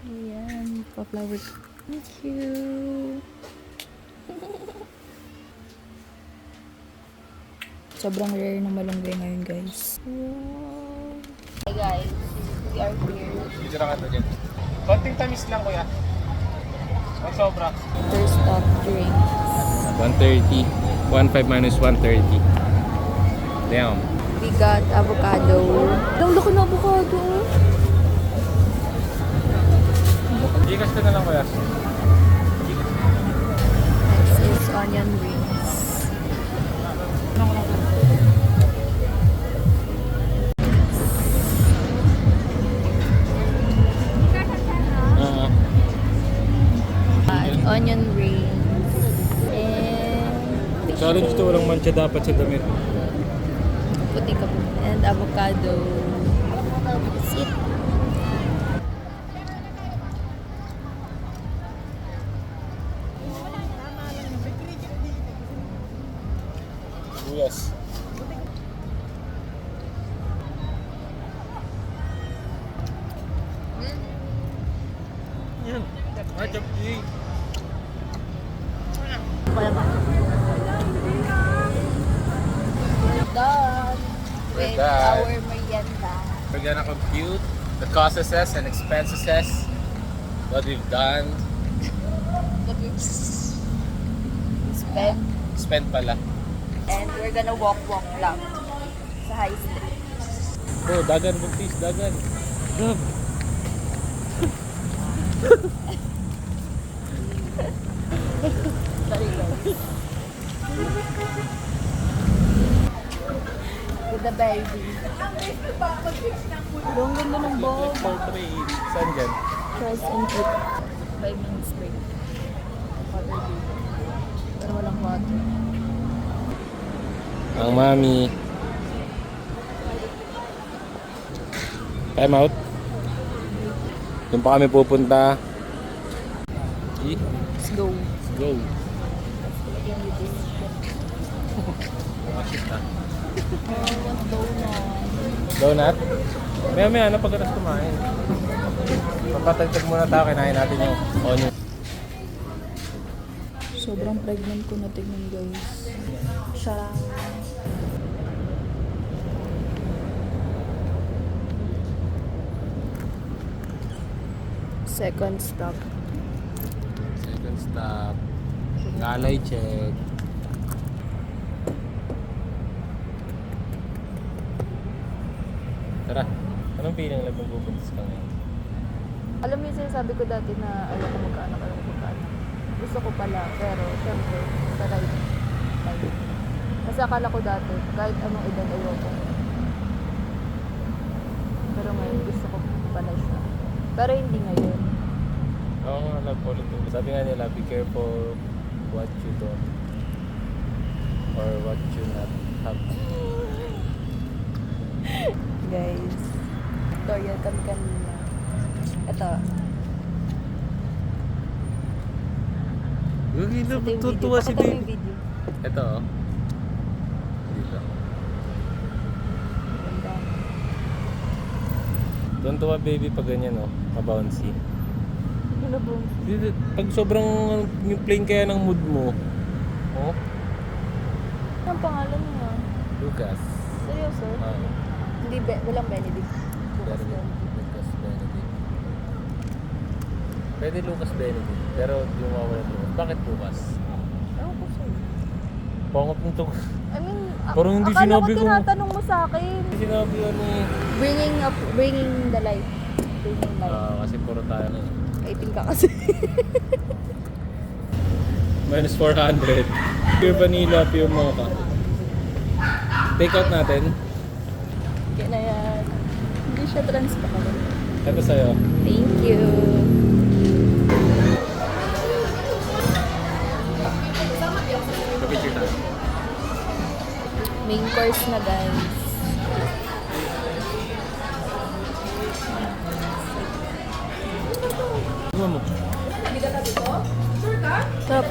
Ayan, pa-flower. Thank you. Sobrang rare na malunggay ngayon, guys. Wow. Hey guys, we are here. Dito na ka to dyan. Konting tamis lang, kuya. Ang sobra. First stop, drinks. 130. 1.5 minus 130. Damn. We got avocado. Ang laki na avocado. Ikas ka na lang, kuya. Next is onion rings. Onion rings. And Challenge to, walang mancha dapat sa damit. puti ka po. And avocado. That's it. Yes. Yan. Ajab di. Done. With done. our merienda. We're gonna compute the costs and expenses, what we've done. What we spent. Spend pala. And we're gonna walk lang sa high street. Oh, dagan buntis, dagan. Gab. Sorry guys. With the baby. Ang ganda ng ball. Portrait. Saan dyan? Press and click. 5 minutes break. Water break. Pero walang water. Ang mami. Time out. Doon pa kami pupunta. Let's go. Let's go. Again with this. I want donut. Donut? Maya na pagkatas kumain. Papatagtag muna tayo, kinain natin yung onion. Sobrang pregnant ko na tignan guys. Siya. Second stop. Second stop. Ngalay check. Tara. Anong feeling lang kung pupuntas ka ngayon? Alam mo yung sinasabi ko dati na ayoko magkaanak, ayoko magkaanak. Gusto ko pala, pero syempre, sa right time. Kasi akala ko dati, kahit anong edad ayoko. Pero ngayon, gusto ko pala siya. Pero hindi ngayon. Oo nga, love ulit. Sabi nga nila, be careful what you don't or what you not have. Guys, tutorial kami kanina. Ito. Uy, Ito yung video. tutuwa si Pakita mo yung baby. video. Ito oh. Dito. Ganda. Tuntua baby pag ganyan oh, ka-bouncy. Ano ba? Pag sobrang yung plain kaya ng mood mo. Oh, Anong pangalan niya? Lucas. Seryoso? Hindi, walang Benedict. Lucas Benedict. Benedict. Lucas Benedict. Pwede Lucas Benedict, pero di mo mawala Lucas. Bakit Lucas? Ewan ko sa'yo. Pangat nito. I mean, Parang hindi akala sinabi ko ko. tinatanong mo sa akin. Hindi sinabi ano eh. Bringing the light. Bringing light. Kasi puro tayo na eh. 18 ka kasi. Minus 400. Pure vanilla, pure mocha. Take out natin. Kaya na yan. Hindi siya transparent. Ito sa'yo. Thank you. Picture tayo. Main course na guys. Iwan mo. Stop.